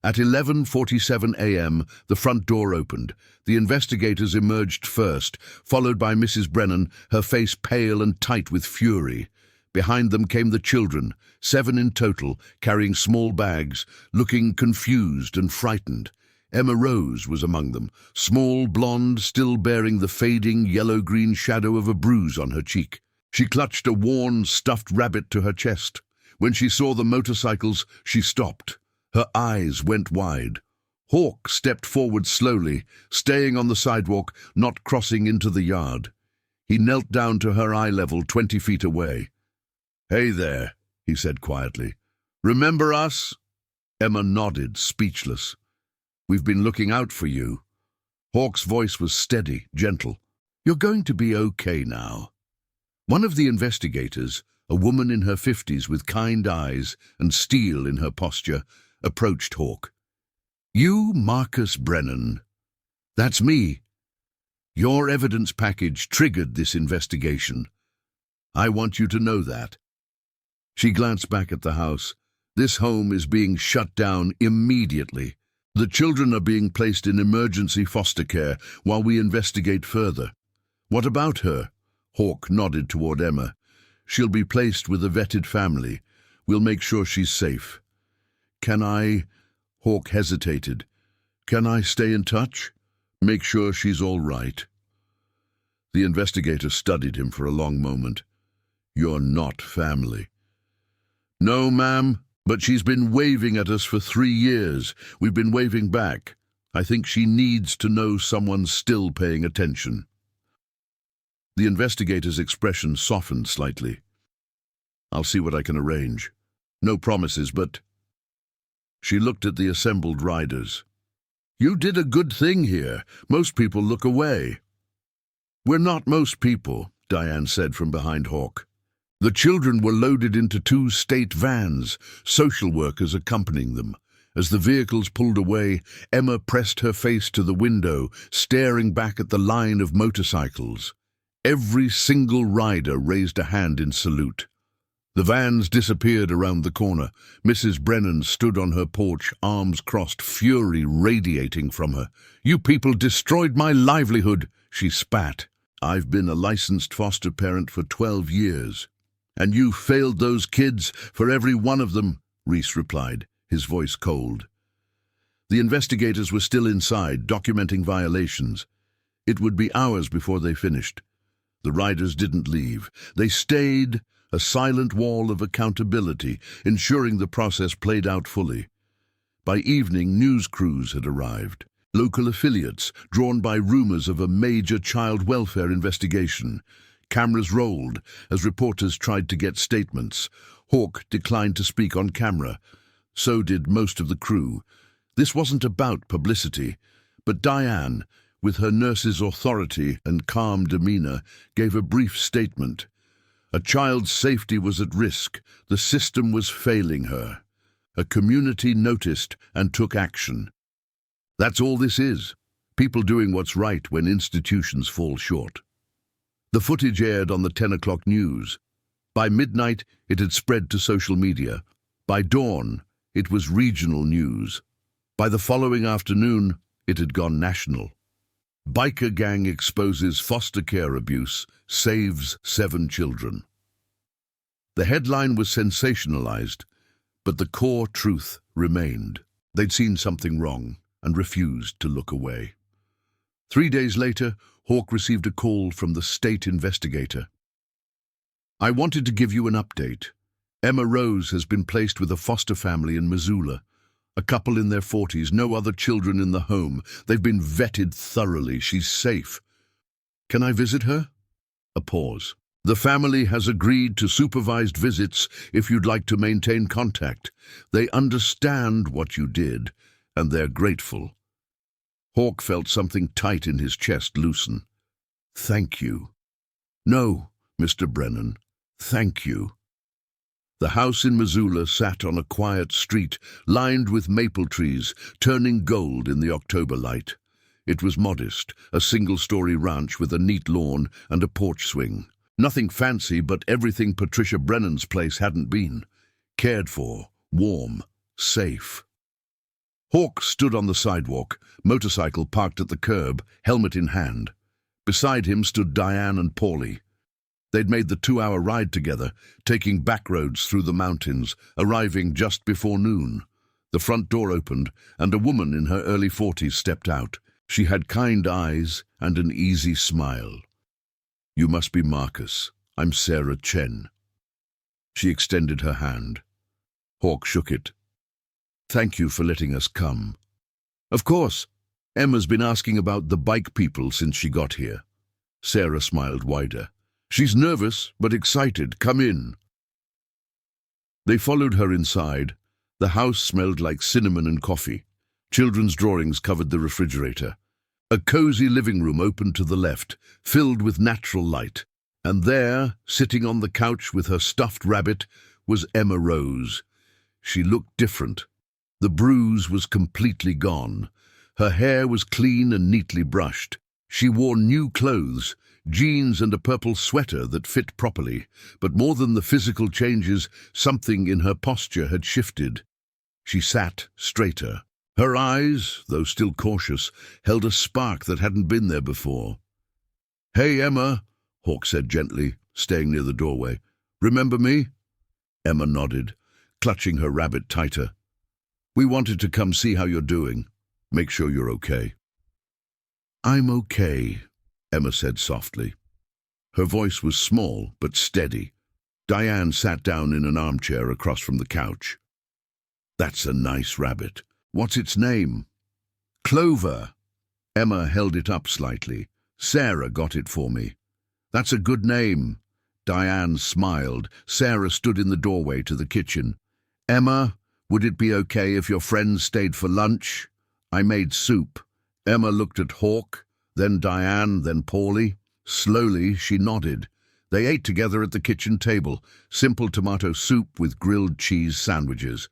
At 11:47 a.m., the front door opened. The investigators emerged first, followed by Mrs. Brennan, her face pale and tight with fury. Behind them came the children, 7 in total, carrying small bags, looking confused and frightened. Emma Rose was among them, small, blonde, still bearing the fading yellow-green shadow of a bruise on her cheek. She clutched a worn, stuffed rabbit to her chest. When she saw the motorcycles, she stopped. Her eyes went wide. Hawk stepped forward slowly, staying on the sidewalk, not crossing into the yard. He knelt down to her eye level, 20 feet away. "Hey there," he said quietly. "Remember us?" Emma nodded, speechless. "We've been looking out for you." Hawk's voice was steady, gentle. "You're going to be okay now." One of the investigators, a woman in her 50s with kind eyes and steel in her posture, approached Hawk. "You, Marcus Brennan?" "That's me. Your evidence package triggered this investigation. I want you to know that." She glanced back at the house. "This home is being shut down immediately. The children are being placed in emergency foster care while we investigate further." "What about her?" Hawk nodded toward Emma. "She'll be placed with a vetted family. We'll make sure she's safe." "Can I—" Hawk hesitated. "Can I stay in touch? Make sure she's all right." The investigator studied him for a long moment. "You're not family." "No, ma'am, but she's been waving at us for 3 years. We've been waving back. I think she needs to know someone's still paying attention." The investigator's expression softened slightly. "I'll see what I can arrange. No promises, but—" She looked at the assembled riders. "You did a good thing here. Most people look away." "We're not most people," Diane said from behind Hawk. The children were loaded into 2 state vans, social workers accompanying them. As the vehicles pulled away, Emma pressed her face to the window, staring back at the line of motorcycles. Every single rider raised a hand in salute. The vans disappeared around the corner. Mrs. Brennan stood on her porch, arms crossed, fury radiating from her. "You people destroyed my livelihood," she spat. "I've been a licensed foster parent for 12 years. "And you failed those kids, for every one of them," Reese replied, his voice cold. The investigators were still inside, documenting violations. It would be hours before they finished. The riders didn't leave. They stayed, a silent wall of accountability, ensuring the process played out fully. By evening, news crews had arrived. Local affiliates, drawn by rumors of a major child welfare investigation. Cameras rolled as reporters tried to get statements. Hawk declined to speak on camera. So did most of the crew. This wasn't about publicity, but Diane, with her nurse's authority and calm demeanor, gave a brief statement. A child's safety was at risk. The system was failing her. A community noticed and took action. That's all this is. People doing what's right when institutions fall short. The footage aired on the 10 o'clock news. By midnight, it had spread to social media. By dawn, it was regional news. By the following afternoon, it had gone national. Biker gang exposes foster care abuse, saves 7 children. The headline was sensationalized, but the core truth remained. They'd seen something wrong and refused to look away. 3 days later, Hawk received a call from the state investigator. "I wanted to give you an update. Emma Rose has been placed with a foster family in Missoula. A couple in their 40s, no other children in the home. They've been vetted thoroughly. She's safe." "Can I visit her?" A pause. "The family has agreed to supervised visits if you'd like to maintain contact. They understand what you did, and they're grateful." Hawk felt something tight in his chest loosen. "Thank you." "No, Mr. Brennan, thank you. The house in Missoula sat on a quiet street lined with maple trees, turning gold in the October light. It was modest, a single-story ranch with a neat lawn and a porch swing. Nothing fancy, but everything Patricia Brennan's place hadn't been. Cared for, warm, safe. Hawk stood on the sidewalk, motorcycle parked at the curb, helmet in hand. Beside him stood Diane and Paulie. They'd made the 2-hour ride together, taking back roads through the mountains, arriving just before noon. The front door opened, and a woman in her early 40s stepped out. She had kind eyes and an easy smile. "You must be Marcus. I'm Sarah Chen." She extended her hand. Hawk shook it. "Thank you for letting us come." "Of course. Emma's been asking about the bike people since she got here." Sarah smiled wider. "She's nervous, but excited. Come in." They followed her inside. The house smelled like cinnamon and coffee. Children's drawings covered the refrigerator. A cozy living room opened to the left, filled with natural light. And there, sitting on the couch with her stuffed rabbit, was Emma Rose. She looked different. The bruise was completely gone. Her hair was clean and neatly brushed. She wore new clothes, jeans and a purple sweater that fit properly, but more than the physical changes, something in her posture had shifted. She sat straighter. Her eyes, though still cautious, held a spark that hadn't been there before. "Hey, Emma," Hawk said gently, staying near the doorway. "Remember me?" Emma nodded, clutching her rabbit tighter. "We wanted to come see how you're doing. Make sure you're okay." "I'm okay," Emma said softly. Her voice was small but steady. Diane sat down in an armchair across from the couch. "That's a nice rabbit. What's its name?" "Clover." Emma held it up slightly. "Sarah got it for me." "That's a good name." Diane smiled. Sarah stood in the doorway to the kitchen. "Emma, would it be okay if your friends stayed for lunch? I made soup." Emma looked at Hawk, then Diane, then Paulie. Slowly, she nodded. They ate together at the kitchen table, simple tomato soup with grilled cheese sandwiches.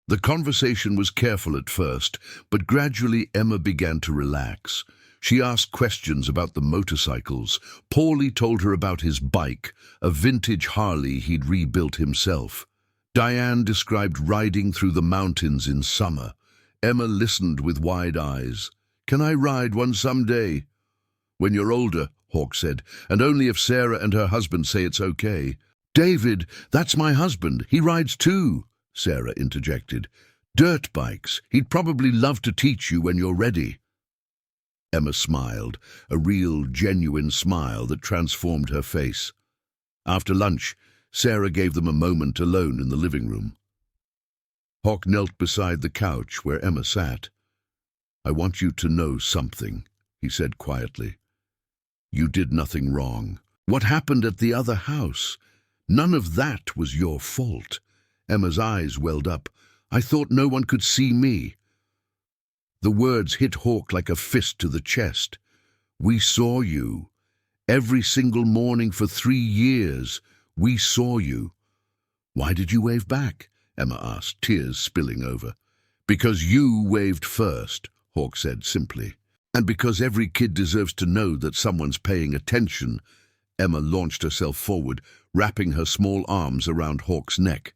The conversation was careful at first, but gradually Emma began to relax. She asked questions about the motorcycles. Paulie told her about his bike, a vintage Harley he'd rebuilt himself. Diane described riding through the mountains in summer. Emma listened with wide eyes. "Can I ride one someday?" "When you're older," Hawk said, "and only if Sarah and her husband say it's okay." "David, that's my husband. He rides too," Sarah interjected. "Dirt bikes. He'd probably love to teach you when you're ready." Emma smiled, a real, genuine smile that transformed her face. After lunch, Sarah gave them a moment alone in the living room. Hawk knelt beside the couch where Emma sat. "I want you to know something," he said quietly. "You did nothing wrong. What happened at the other house? None of that was your fault." Emma's eyes welled up. "I thought no one could see me." The words hit Hawk like a fist to the chest. "We saw you. Every single morning for 3 years, we saw you." "Why did you wave back?" Emma asked, tears spilling over. "Because you waved first," Hawk said simply. "And because every kid deserves to know that someone's paying attention." Emma launched herself forward, wrapping her small arms around Hawk's neck.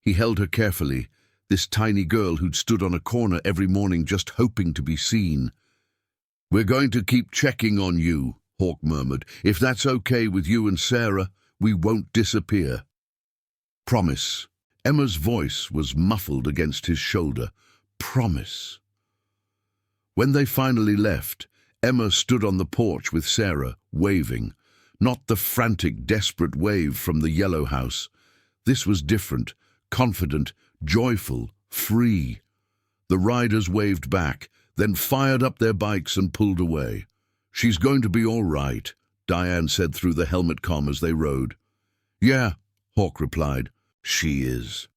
He held her carefully, this tiny girl who'd stood on a corner every morning just hoping to be seen. "We're going to keep checking on you," Hawk murmured. "If that's okay with you and Sarah, we won't disappear." "Promise." Emma's voice was muffled against his shoulder. "Promise." When they finally left, Emma stood on the porch with Sarah, waving. Not the frantic, desperate wave from the yellow house. This was different, confident, joyful, free. The riders waved back, then fired up their bikes and pulled away. "She's going to be all right," Diane said through the helmet comm as they rode. "Yeah," Hawk replied. "She is."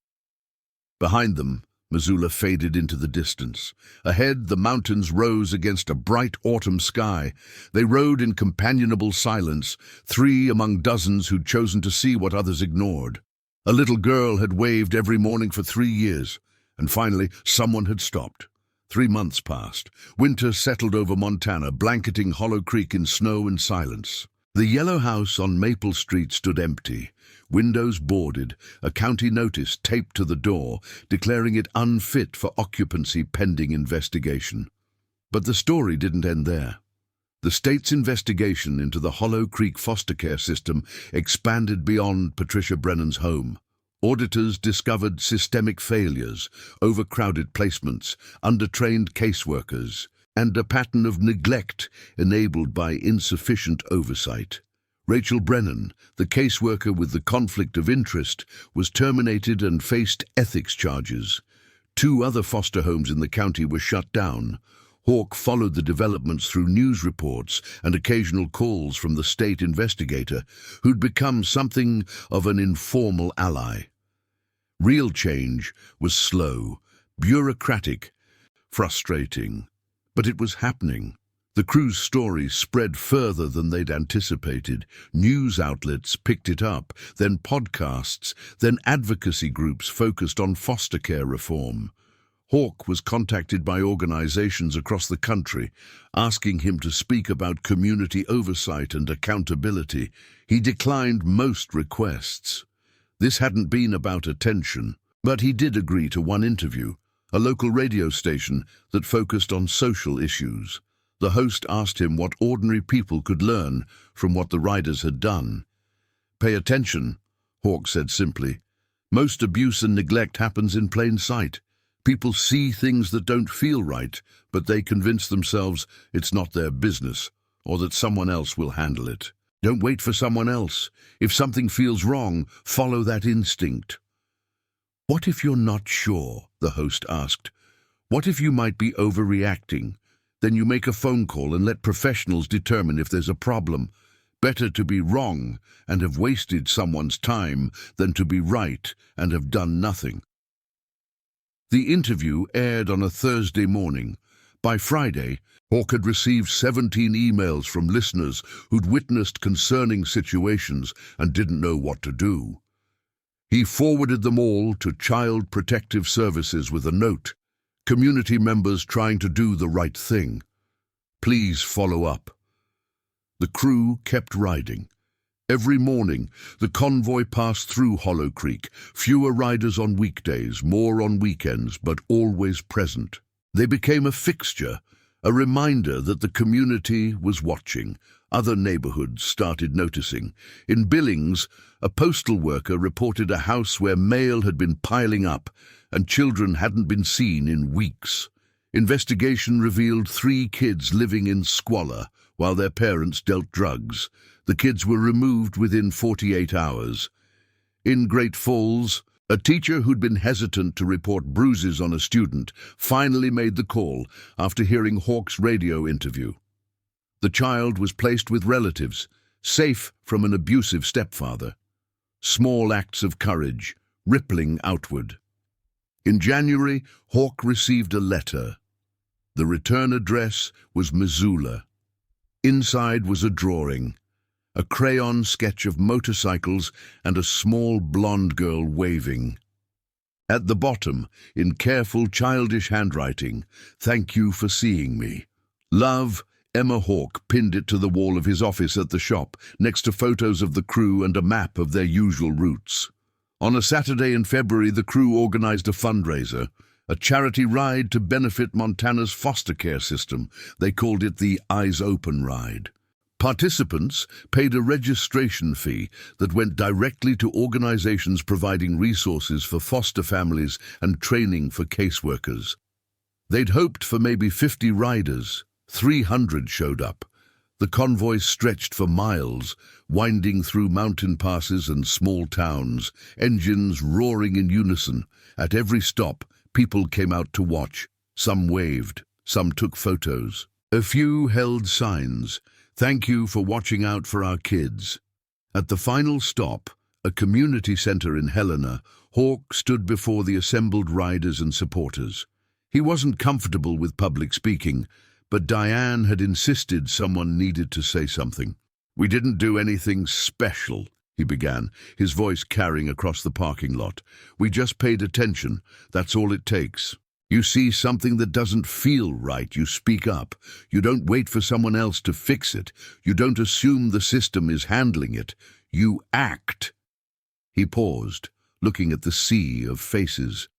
Behind them, Missoula faded into the distance. Ahead, the mountains rose against a bright autumn sky. They rode in companionable silence, three among dozens who'd chosen to see what others ignored. A little girl had waved every morning for 3 years, and finally someone had stopped. 3 months passed. Winter settled over Montana, blanketing Hollow Creek in snow and silence. The yellow house on Maple Street stood empty, windows boarded, a county notice taped to the door, declaring it unfit for occupancy pending investigation. But the story didn't end there. The state's investigation into the Hollow Creek foster care system expanded beyond Patricia Brennan's home. Auditors discovered systemic failures, overcrowded placements, undertrained caseworkers, and a pattern of neglect enabled by insufficient oversight. Rachel Brennan, the caseworker with the conflict of interest, was terminated and faced ethics charges. 2 other foster homes in the county were shut down. Hawke followed the developments through news reports and occasional calls from the state investigator, who'd become something of an informal ally. Real change was slow, bureaucratic, frustrating. But it was happening. The crew's story spread further than they'd anticipated. News outlets picked it up, then podcasts, then advocacy groups focused on foster care reform. Hawke was contacted by organizations across the country, asking him to speak about community oversight and accountability. He declined most requests. This hadn't been about attention, but he did agree to one interview, a local radio station that focused on social issues. The host asked him what ordinary people could learn from what the riders had done. "Pay attention," Hawke said simply. "Most abuse and neglect happens in plain sight. People see things that don't feel right, but they convince themselves it's not their business, or that someone else will handle it. Don't wait for someone else. If something feels wrong, follow that instinct." "What if you're not sure?" the host asked. "What if you might be overreacting? Then you make a phone call and let professionals determine if there's a problem. Better to be wrong and have wasted someone's time than to be right and have done nothing." The interview aired on a Thursday morning. By Friday, Hawke had received 17 emails from listeners who'd witnessed concerning situations and didn't know what to do. He forwarded them all to Child Protective Services with a note: "Community members trying to do the right thing. Please follow up." The crew kept riding. Every morning, the convoy passed through Hollow Creek, fewer riders on weekdays, more on weekends, but always present. They became a fixture, a reminder that the community was watching. Other neighborhoods started noticing. In Billings, a postal worker reported a house where mail had been piling up and children hadn't been seen in weeks. Investigation revealed 3 kids living in squalor while their parents dealt drugs. The kids were removed within 48 hours. In Great Falls, a teacher who'd been hesitant to report bruises on a student finally made the call after hearing Hawke's radio interview. The child was placed with relatives, safe from an abusive stepfather. Small acts of courage, rippling outward. In January, Hawke received a letter. The return address was Missoula. Inside was a drawing, a crayon sketch of motorcycles and a small blonde girl waving. At the bottom, in careful childish handwriting, "Thank you for seeing me. Love, Emma." Hawke pinned it to the wall of his office at the shop, next to photos of the crew and a map of their usual routes. On a Saturday in February, the crew organized a fundraiser, a charity ride to benefit Montana's foster care system. They called it the Eyes Open Ride. Participants paid a registration fee that went directly to organizations providing resources for foster families and training for caseworkers. They'd hoped for maybe 50 riders. 300 showed up. The convoy stretched for miles, winding through mountain passes and small towns, engines roaring in unison. At every stop, people came out to watch. Some waved, some took photos. A few held signs: "Thank you for watching out for our kids." At the final stop, a community centre in Helena, Hawk stood before the assembled riders and supporters. He wasn't comfortable with public speaking, but Diane had insisted someone needed to say something. "We didn't do anything special," he began, his voice carrying across the parking lot. "We just paid attention. That's all it takes. You see something that doesn't feel right, you speak up. You don't wait for someone else to fix it. You don't assume the system is handling it. You act." He paused, looking at the sea of faces.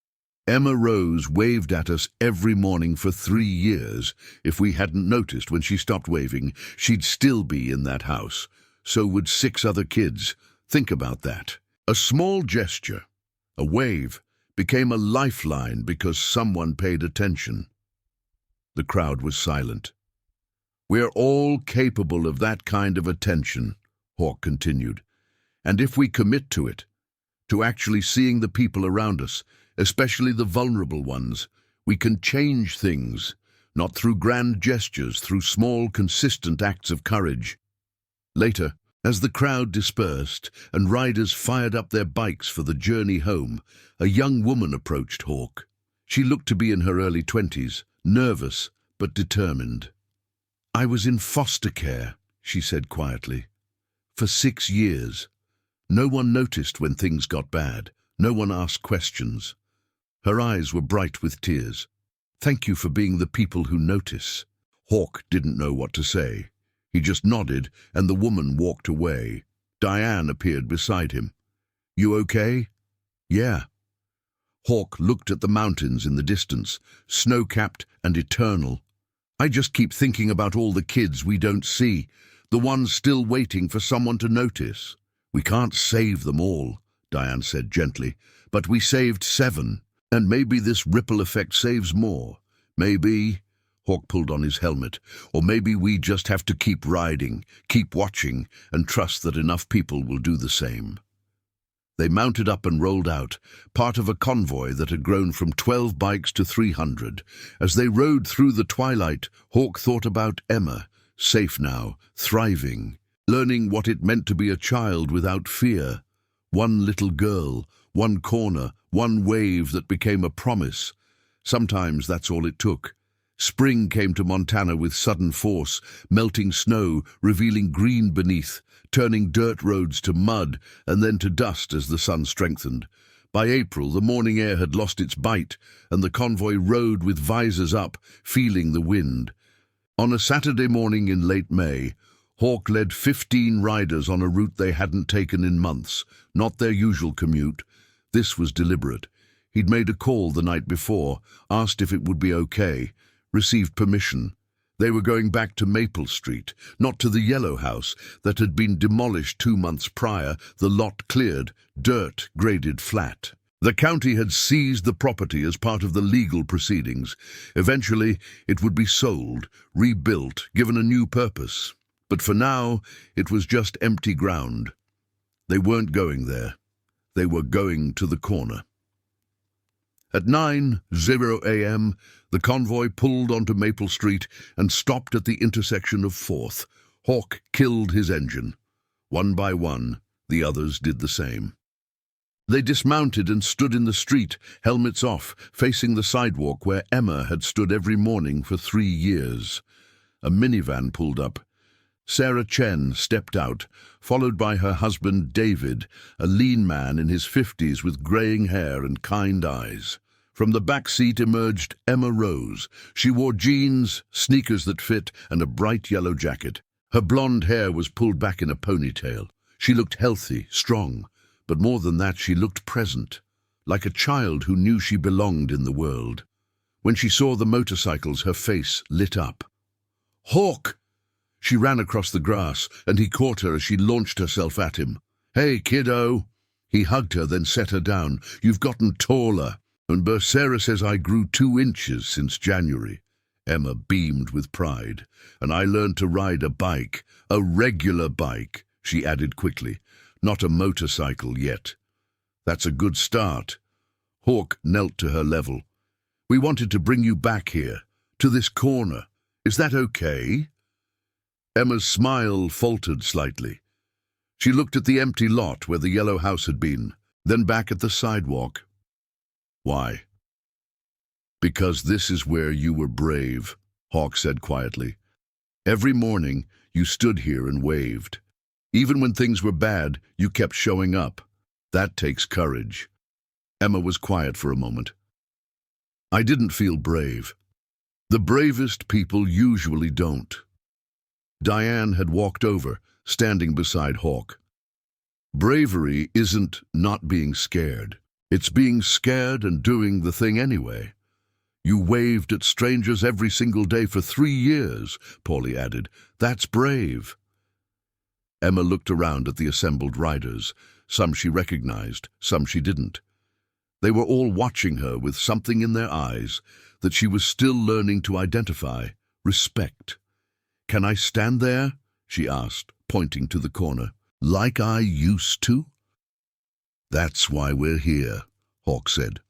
Emma Rose waved at us every morning for 3 years. If we hadn't noticed when she stopped waving, she'd still be in that house. So would 6 other kids. Think about that. A small gesture, a wave, became a lifeline because someone paid attention. The crowd was silent. "We're all capable of that kind of attention," Hawk continued. "And if we commit to it, to actually seeing the people around us, especially the vulnerable ones, we can change things, not through grand gestures, through small, consistent acts of courage." Later, as the crowd dispersed and riders fired up their bikes for the journey home, a young woman approached Hawk. She looked to be in her early 20s, nervous but determined. "I was in foster care," she said quietly, "for 6 years. No one noticed when things got bad. No one asked questions." Her eyes were bright with tears. "Thank you for being the people who notice." Hawk didn't know what to say. He just nodded, and the woman walked away. Diane appeared beside him. "You okay?" "Yeah." Hawk looked at the mountains in the distance, snow-capped and eternal. "I just keep thinking about all the kids we don't see, the ones still waiting for someone to notice." "We can't save them all," Diane said gently, "but we saved 7, and maybe this ripple effect saves more. Maybe..." Hawk pulled on his helmet. "Or maybe we just have to keep riding, keep watching, and trust that enough people will do the same." They mounted up and rolled out, part of a convoy that had grown from 12 bikes to 300. As they rode through the twilight, Hawk thought about Emma, safe now, thriving, learning what it meant to be a child without fear. One little girl, one corner, one wave that became a promise. Sometimes that's all it took. Spring came to Montana with sudden force, melting snow, revealing green beneath, turning dirt roads to mud and then to dust as the sun strengthened. By April, the morning air had lost its bite, and the convoy rode with visors up, feeling the wind. On a Saturday morning in late May, Hawk led 15 riders on a route they hadn't taken in months, not their usual commute. This was deliberate. He'd made a call the night before, asked if it would be okay, received permission. They were going back to Maple Street, not to the yellow house that had been demolished 2 months prior, the lot cleared, dirt graded flat. The county had seized the property as part of the legal proceedings. Eventually, it would be sold, rebuilt, given a new purpose. But for now, it was just empty ground. They weren't going there. They were going to the corner. At 9:00 a.m., the convoy pulled onto Maple Street and stopped at the intersection of 4th. Hawk killed his engine. One by one, the others did the same. They dismounted and stood in the street, helmets off, facing the sidewalk where Emma had stood every morning for 3 years. A minivan pulled up. Sarah Chen stepped out, followed by her husband David, a lean man in his 50s with graying hair and kind eyes. From the back seat emerged Emma Rose. She wore jeans, sneakers that fit, and a bright yellow jacket. Her blonde hair was pulled back in a ponytail. She looked healthy, strong, but more than that, she looked present, like a child who knew she belonged in the world. When she saw the motorcycles, her face lit up. "Hawk!" She ran across the grass, and he caught her as she launched herself at him. "Hey, kiddo!" He hugged her, then set her down. "You've gotten taller. And Sarah says I grew 2 inches since January." Emma beamed with pride. "And I learned to ride a bike, a regular bike," she added quickly. "Not a motorcycle yet." "That's a good start." Hawk knelt to her level. "We wanted to bring you back here, to this corner. Is that okay?" Emma's smile faltered slightly. She looked at the empty lot where the yellow house had been, then back at the sidewalk. Why? Because this is where you were brave, Hawk said quietly. Every morning, you stood here and waved. Even when things were bad, you kept showing up. That takes courage. Emma was quiet for a moment. I didn't feel brave. The bravest people usually don't. Diane had walked over, standing beside Hawk. Bravery isn't not being scared. It's being scared and doing the thing anyway. You waved at strangers every single day for 3 years, Paulie added. That's brave. Emma looked around at the assembled riders. Some she recognized, some she didn't. They were all watching her with something in their eyes that she was still learning to identify, respect. Can I stand there? She asked, pointing to the corner. Like I used to? That's why we're here, Hawk said.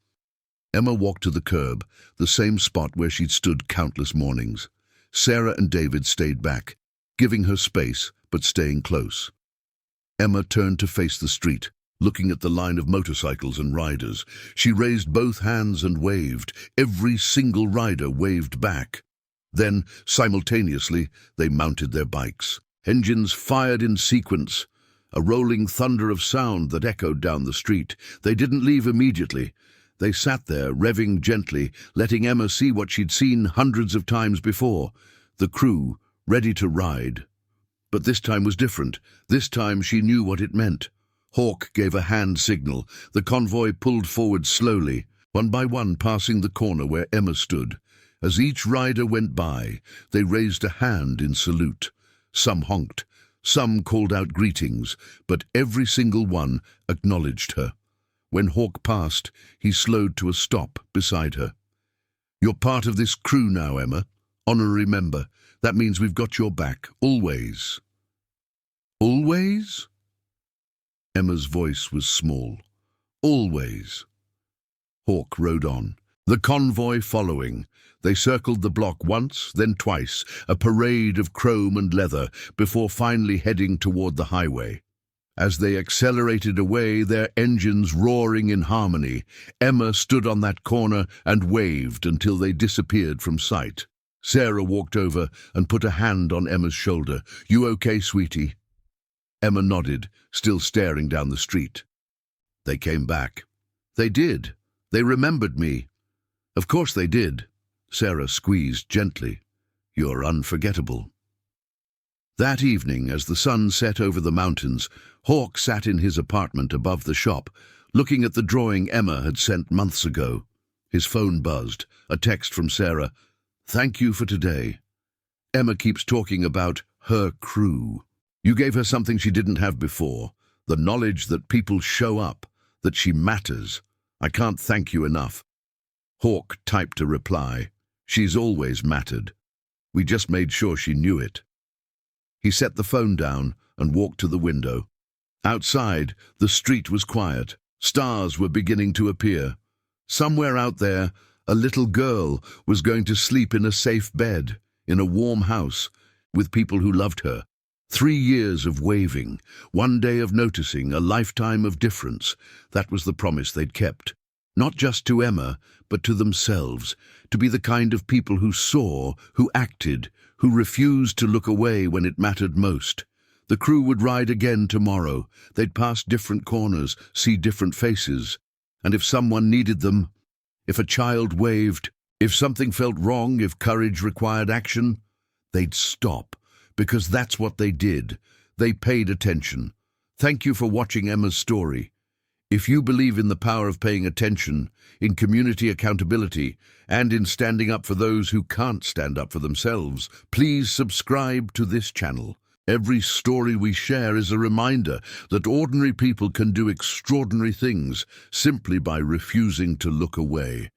Emma walked to the curb, the same spot where she'd stood countless mornings. Sarah and David stayed back, giving her space, but staying close. Emma turned to face the street, looking at the line of motorcycles and riders. She raised both hands and waved. Every single rider waved back. Then, simultaneously, they mounted their bikes. Engines fired in sequence, a rolling thunder of sound that echoed down the street. They didn't leave immediately. They sat there, revving gently, letting Emma see what she'd seen hundreds of times before. The crew, ready to ride. But this time was different. This time she knew what it meant. Hawk gave a hand signal. The convoy pulled forward slowly, one by one passing the corner where Emma stood. As each rider went by, they raised a hand in salute. Some honked, some called out greetings, but every single one acknowledged her. When Hawk passed, he slowed to a stop beside her. You're part of this crew now, Emma. Honorary member. That means we've got your back, always. Always? Emma's voice was small. Always. Hawk rode on, the convoy following. They circled the block once, then twice, a parade of chrome and leather, before finally heading toward the highway. As they accelerated away, their engines roaring in harmony, Emma stood on that corner and waved until they disappeared from sight. Sarah walked over and put a hand on Emma's shoulder. You okay, sweetie? Emma nodded, still staring down the street. They came back. They did. They remembered me. Of course they did. Sarah squeezed gently. You're unforgettable. That evening, as the sun set over the mountains, Hawk sat in his apartment above the shop, looking at the drawing Emma had sent months ago. His phone buzzed, a text from Sarah. Thank you for today. Emma keeps talking about her crew. You gave her something she didn't have before, the knowledge that people show up, that she matters. I can't thank you enough. Hawk typed a reply. She's always mattered. We just made sure she knew it. He set the phone down and walked to the window. Outside, the street was quiet. Stars were beginning to appear. Somewhere out there, a little girl was going to sleep in a safe bed, in a warm house, with people who loved her. 3 years of waving, 1 day of noticing, a lifetime of difference. That was the promise they'd kept. Not just to Emma, but to themselves, to be the kind of people who saw, who acted, who refused to look away when it mattered most. The crew would ride again tomorrow. They'd pass different corners, see different faces. And if someone needed them, if a child waved, if something felt wrong, if courage required action, they'd stop, because that's what they did. They paid attention. Thank you for watching Emma's story. If you believe in the power of paying attention, in community accountability, and in standing up for those who can't stand up for themselves, please subscribe to this channel. Every story we share is a reminder that ordinary people can do extraordinary things simply by refusing to look away.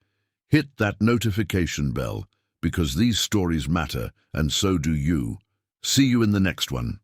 Hit that notification bell, because these stories matter, and so do you. See you in the next one.